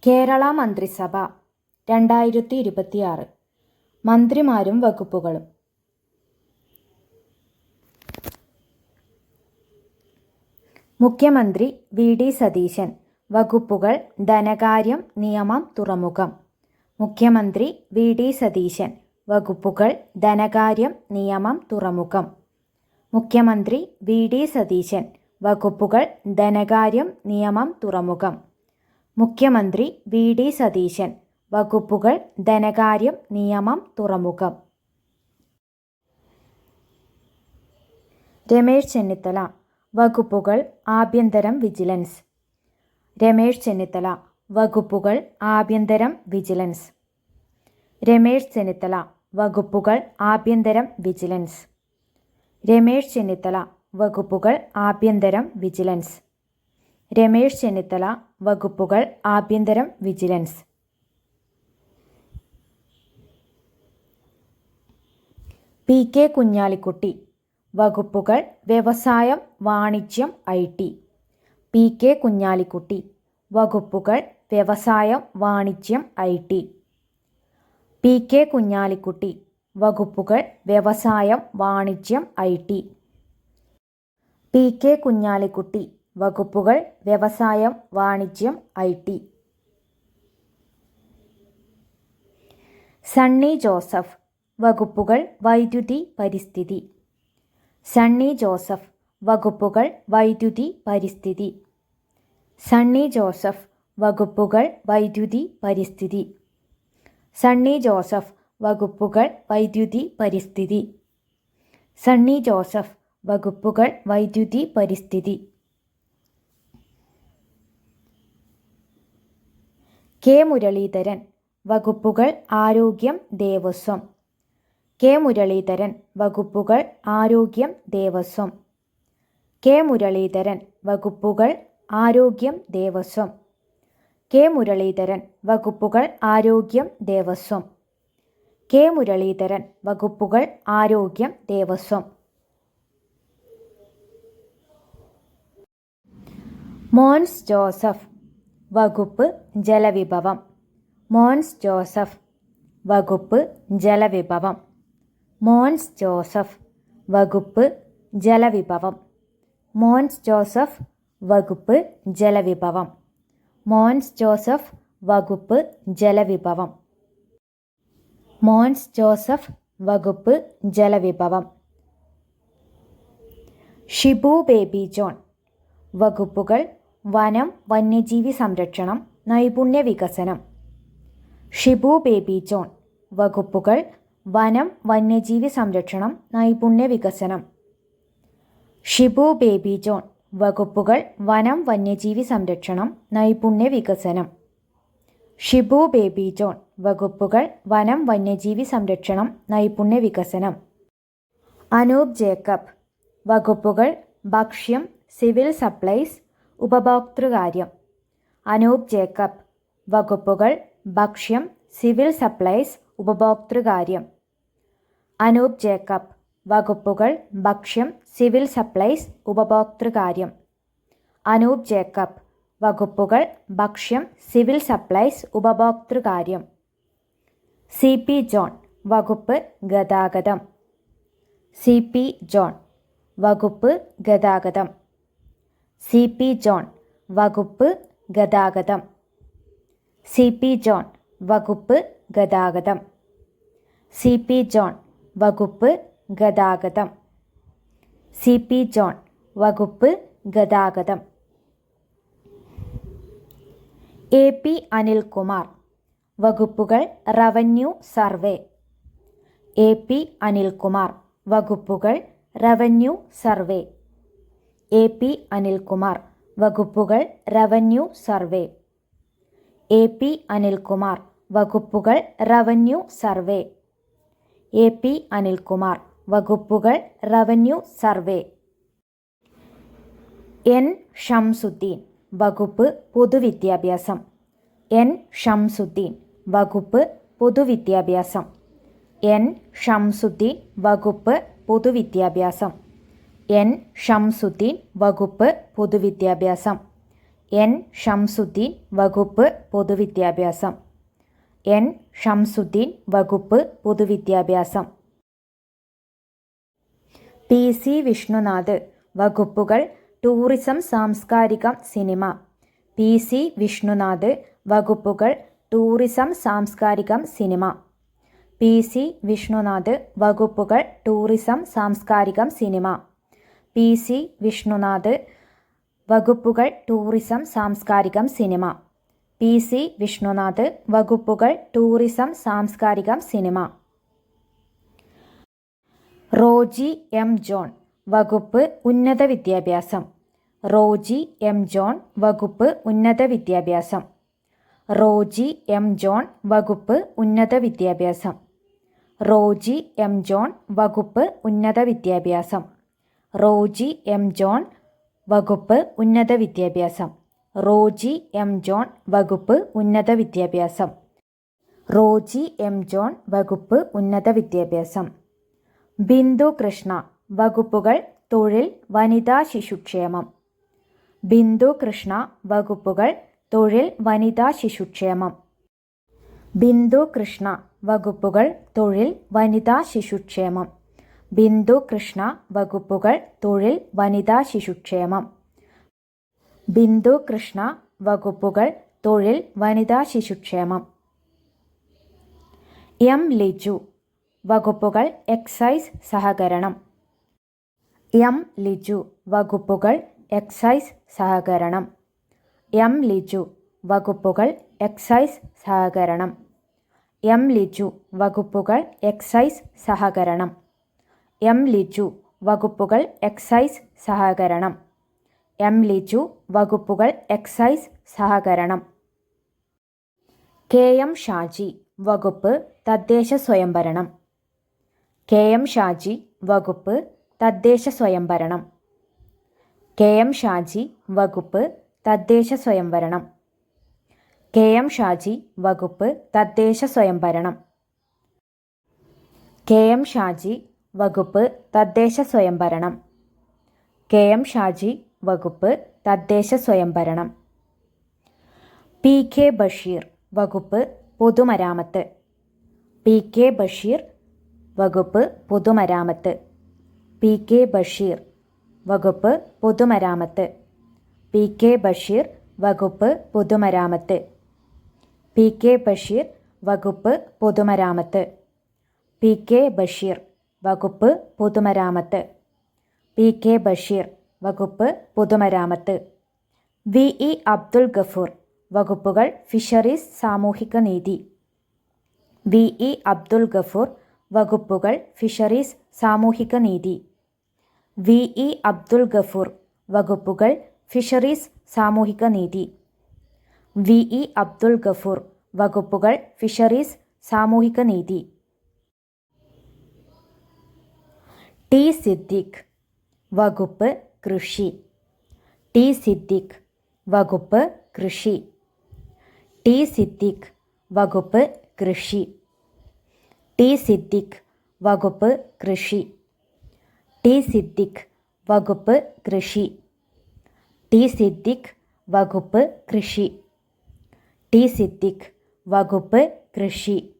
കേരള മന്ത്രിസഭ 2026 മന്ത്രിമാരും വകുപ്പുകളും. മുഖ്യമന്ത്രി വി.ഡി. സതീശൻ. വകുപ്പുകൾ ധനകാര്യം, നിയമം, തുറമുഖം. മുഖ്യമന്ത്രി വി.ഡി. സതീശൻ. വകുപ്പുകൾ ധനകാര്യം, നിയമം, തുറമുഖം. മുഖ്യമന്ത്രി വി.ഡി. സതീശൻ. വകുപ്പുകൾ ധനകാര്യം, നിയമം, തുറമുഖം. മുഖ്യമന്ത്രി വി.ഡി. സതീശൻ. വകുപ്പുകൾ ധനകാര്യം, നിയമം, തുറമുഖം. രമേശ് ചെന്നിത്തല. വകുപ്പുകൾ ആഭ്യന്തരം, വിജിലൻസ്. രമേശ് ചെന്നിത്തല. വകുപ്പുകൾ ആഭ്യന്തരം, വിജിലൻസ്. രമേശ് ചെന്നിത്തല. വകുപ്പുകൾ ആഭ്യന്തരം, വിജിലൻസ്. രമേശ് ചെന്നിത്തല. വകുപ്പുകൾ ആഭ്യന്തരം, വിജിലൻസ്. രമേശ് ചെന്നിത്തല. വകുപ്പുകൾ ആഭ്യന്തരം, വിജിലൻസ്. പി.കെ. കുഞ്ഞാലിക്കുട്ടി. വകുപ്പുകൾ വ്യവസായം, വാണിജ്യം, ഐ.ടി. പി.കെ. കുഞ്ഞാലിക്കുട്ടി. വകുപ്പുകൾ വ്യവസായം, വാണിജ്യം, ഐ.ടി. പി.കെ. കുഞ്ഞാലിക്കുട്ടി. വകുപ്പുകൾ വ്യവസായം, വാണിജ്യം, ഐ.ടി. പി.കെ. കുഞ്ഞാലിക്കുട്ടി. വകുപ്പുകൾ വ്യവസായം, വാണിജ്യം, ഐ.ടി. സണ്ണി ജോസഫ്. വകുപ്പുകൾ വൈദ്യുതി, പരിസ്ഥിതി. സണ്ണി ജോസഫ്. വകുപ്പുകൾ വൈദ്യുതി, പരിസ്ഥിതി. സണ്ണി ജോസഫ്. വകുപ്പുകൾ വൈദ്യുതി, പരിസ്ഥിതി. സണ്ണി ജോസഫ്. വകുപ്പുകൾ വൈദ്യുതി, പരിസ്ഥിതി. സണ്ണി ജോസഫ്. വകുപ്പുകൾ വൈദ്യുതി, പരിസ്ഥിതി. കെ. മുരളീധരൻ. വകുപ്പുകൾ ആരോഗ്യം, ദേവസ്വം. കെ. മുരളീധരൻ. വകുപ്പുകൾ ആരോഗ്യം, ദേവസ്വം. കെ. മുരളീധരൻ. വകുപ്പുകൾ ആരോഗ്യം, ദേവസ്വം. കെ. മുരളീധരൻ. വകുപ്പുകൾ ആരോഗ്യം, ദേവസ്വം. കെ. മുരളീധരൻ. വകുപ്പുകൾ ആരോഗ്യം, ദേവസ്വം. മോൻസ് ജോസഫ്. വകുപ്പ് ജലവിഭവം. മോൻസ് ജോസഫ്. വകുപ്പ് ജലവിഭവം. മോൻസ് ജോസഫ്. വകുപ്പ് ജലവിഭവം. മോൻസ് ജോസഫ്. വകുപ്പ് ജലവിഭവം. മോൻസ് ജോസഫ്. വകുപ്പ് ജലവിഭവം. മോൻസ് ജോസഫ്. വകുപ്പ് ജലവിഭവം. ഷിബു ബേബി ജോൺ. വകുപ്പുകൾ വനം, വന്യജീവി സംരക്ഷണം, നൈപുണ്യ വികസനം. ഷിബു ബേബി ജോൺ. വകുപ്പുകൾ വനം, വന്യജീവി സംരക്ഷണം, നൈപുണ്യ വികസനം. ഷിബു ബേബി ജോൺ. വകുപ്പുകൾ വനം, വന്യജീവി സംരക്ഷണം, നൈപുണ്യ വികസനം. ഷിബു ബേബി ജോൺ. വകുപ്പുകൾ വനം, വന്യജീവി സംരക്ഷണം, നൈപുണ്യ വികസനം. അനൂപ് ജേക്കബ്. വകുപ്പുകൾ ഭക്ഷ്യം, സിവിൽ സപ്ലൈസ്, ഉപഭോക്തൃകാര്യം. അനൂപ് ജേക്കബ്. വകുപ്പുകൾ ഭക്ഷ്യം, സിവിൽ സപ്ലൈസ്, ഉപഭോക്തൃകാര്യം. അനൂപ് ജേക്കബ്. വകുപ്പുകൾ ഭക്ഷ്യം, സിവിൽ സപ്ലൈസ്, ഉപഭോക്തൃകാര്യം. അനൂപ് ജേക്കബ്. വകുപ്പുകൾ ഭക്ഷ്യം, സിവിൽ സപ്ലൈസ്, ഉപഭോക്തൃകാര്യം. C P John. വകുപ്പ് ഗതാഗതം. C P John. വകുപ്പ് ഗതാഗതം. C P John. വകുപ്പ് ഗതാഗതം. C P John. വകുപ്പ് ഗതാഗതം. C P John. വകുപ്പ് ഗതാഗതം. C P John. വകുപ്പ് ഗതാഗതം. A P Anilkumar. വകുപ്പുകൾ revenue, survey. A P Anilkumar. വകുപ്പുകൾ revenue, survey. A P Anilkumar. വകുപ്പുകൾ revenue, survey. A P Anilkumar. വകുപ്പുകൾ revenue, survey. A P Anilkumar. വകുപ്പുകൾ റവന്യൂ, സർവേ. എൻ ഷംസുദ്ദീൻ. വകുപ്പ് പൊതുവിദ്യാഭ്യാസം. എൻ ഷംസുദ്ദീൻ. വകുപ്പ് പൊതുവിദ്യാഭ്യാസം. എൻ ഷംസുദ്ദീൻ. വകുപ്പ് പൊതുവിദ്യാഭ്യാസം. എൻ ഷംസുദ്ദീൻ. വകുപ്പ് പൊതുവിദ്യാഭ്യാസം. എൻ ഷംസുദ്ദീൻ വകുപ്പ് പൊതുവിദ്യാഭ്യാസം. എൻ ഷംസുദ്ദീൻ വകുപ്പ് പൊതുവിദ്യാഭ്യാസം. പി സി വിഷ്ണുനാഥ് വകുപ്പുകൾ ടൂറിസം സാംസ്കാരികം സിനിമ. പി സി വിഷ്ണുനാഥ് വകുപ്പുകൾ ടൂറിസം സാംസ്കാരികം സിനിമ. പി സി വിഷ്ണുനാഥ് വകുപ്പുകൾ ടൂറിസം സാംസ്കാരികം സിനിമ. പി സി വിഷ്ണുനാഥ് വകുപ്പുകൾ ടൂറിസം സാംസ്കാരികം സിനിമ. പി സി വിഷ്ണുനാഥ് വകുപ്പുകൾ ടൂറിസം സാംസ്കാരികം സിനിമ. റോജി എം ജോൺ വകുപ്പ് ഉന്നത വിദ്യാഭ്യാസം. റോജി എം ജോൺ വകുപ്പ് ഉന്നത വിദ്യാഭ്യാസം. റോജി എം ജോൺ വകുപ്പ് ഉന്നത വിദ്യാഭ്യാസം. റോജി എം ജോൺ വകുപ്പ് ഉന്നത വിദ്യാഭ്യാസം. റോജി എം ജോൺ വകുപ്പ് ഉന്നത വിദ്യാഭ്യാസം. റോജി എം ജോൺ വകുപ്പ് ഉന്നത വിദ്യാഭ്യാസം. റോജി എം ജോൺ വകുപ്പ് ഉന്നത വിദ്യാഭ്യാസം. ബിന്ദു കൃഷ്ണ വകുപ്പുകൾ തൊഴിൽ വനിതാ ശിശുക്ഷേമം. ബിന്ദു കൃഷ്ണ വകുപ്പുകൾ തൊഴിൽ വനിതാ ശിശുക്ഷേമം. ബിന്ദു കൃഷ്ണ വകുപ്പുകൾ തൊഴിൽ വനിതാ ശിശുക്ഷേമം. ബിന്ദു കൃഷ്ണ വകുപ്പുകൾ തൊഴിൽ വനിതാ ശിശുക്ഷേമം. ബിന്ദു കൃഷ്ണ വകുപ്പുകൾ തൊഴിൽ വനിതാ ശിശുക്ഷേമം. എം ലിജു വകുപ്പുകൾ എക്സൈസ് സഹകരണം. എം ലിജു വകുപ്പുകൾ എക്സൈസ് സഹകരണം. എം ലിജു വകുപ്പുകൾ എക്സൈസ് സഹകരണം. എം ലിജു വകുപ്പുകൾ എക്സൈസ് സഹകരണം. എം ലിജു വകുപ്പുകൾ എക്സൈസ് സഹകരണം. എം ലിജു വകുപ്പുകൾ എക്സൈസ് സഹകരണം. കെ എം ഷാജി വകുപ്പ് തദ്ദേശ സ്വയംഭരണം. കെ എം ഷാജി വകുപ്പ് തദ്ദേശ സ്വയംഭരണം. കെ എം ഷാജി വകുപ്പ് തദ്ദേശ സ്വയംഭരണം. കെ എം ഷാജി വകുപ്പ് തദ്ദേശ സ്വയംഭരണം. കെ എം ഷാജി വകുപ്പ് തദ്ദേശ സ്വയംഭരണം. കെ എം ഷാജി വകുപ്പ് തദ്ദേശ സ്വയംഭരണം. പി കെ ബഷീർ വകുപ്പ് പൊതുമരാമത്ത്. പി കെ ബഷീർ വകുപ്പ് പൊതുമരാമത്ത്. പി കെ ബഷീർ വകുപ്പ് പൊതുമരാമത്ത്. പി കെ ബഷീർ വകുപ്പ് പൊതുമരാമത്ത്. പി കെ ബഷീർ വകുപ്പ് പൊതുമരാമത്ത്. പി കെ ബഷീർ വകുപ്പ് പൊതുമരാമത്ത്. പി കെ ബഷീർ വകുപ്പ് പൊതുമരാമത്ത്. വി ഇ അബ്ദുൽ ഗഫൂർ വകുപ്പുകൾ ഫിഷറീസ് സാമൂഹിക നീതി. വി ഇ അബ്ദുൽ ഗഫൂർ വകുപ്പുകൾ ഫിഷറീസ് സാമൂഹിക നീതി. വി ഇ അബ്ദുൽ ഗഫൂർ വകുപ്പുകൾ ഫിഷറീസ് സാമൂഹിക നീതി. വി ഇ അബ്ദുൽ ഗഫൂർ വകുപ്പുകൾ ഫിഷറീസ് സാമൂഹിക നീതി. ടി സിദ്ദിഖ് വകുപ്പ് കൃഷി. ടി സിദ്ദിഖ് വകുപ്പ് കൃഷി. ടി സിദ്ദിഖ് വകുപ്പ് കൃഷി. ടി സിദ്ദിഖ് വകുപ്പ് കൃഷി. ടി സിദ്ദിഖ് വകുപ്പ് കൃഷി. ടി സിദ്ദിഖ് വകുപ്പ് കൃഷി. ടി സിദ്ദിഖ് വകുപ്പ് കൃഷി.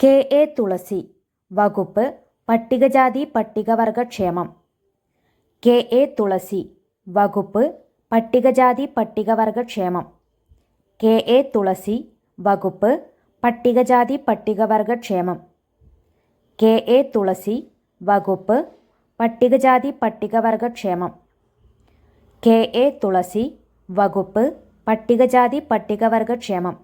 കെ എ തുളസി വകുപ്പ് പട്ടികജാതി പട്ടികവർഗ ക്ഷേമം. കെ എ തുളസി വകുപ്പ് പട്ടികജാതി പട്ടികവർഗ ക്ഷേമം. കെ എ തുളസി വകുപ്പ് പട്ടികജാതി പട്ടികവർഗ ക്ഷേമം. കെ എ തുളസി വകുപ്പ് പട്ടികജാതി പട്ടികവർഗ ക്ഷേമം. കെ എ തുളസി വകുപ്പ് പട്ടികജാതി പട്ടികവർഗ ക്ഷേമം.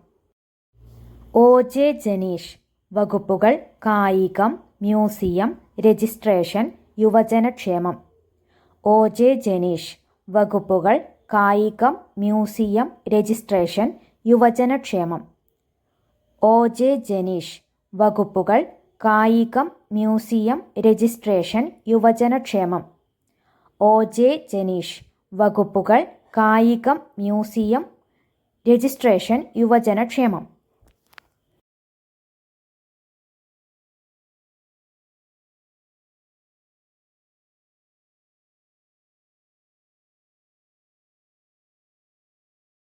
ഒ ജെ ജനീഷ് വകുപ്പുകൾ കായികം മ്യൂസിയം രജിസ്ട്രേഷൻ യുവജനക്ഷേമം. ഒ ജെ ജനീഷ് വകുപ്പുകൾ കായികം മ്യൂസിയം രജിസ്ട്രേഷൻ യുവജനക്ഷേമം. ഒ ജെ ജനീഷ് വകുപ്പുകൾ കായികം മ്യൂസിയം രജിസ്ട്രേഷൻ യുവജനക്ഷേമം. ഒ ജെ ജനീഷ് വകുപ്പുകൾ കായികം മ്യൂസിയം രജിസ്ട്രേഷൻ യുവജനക്ഷേമം.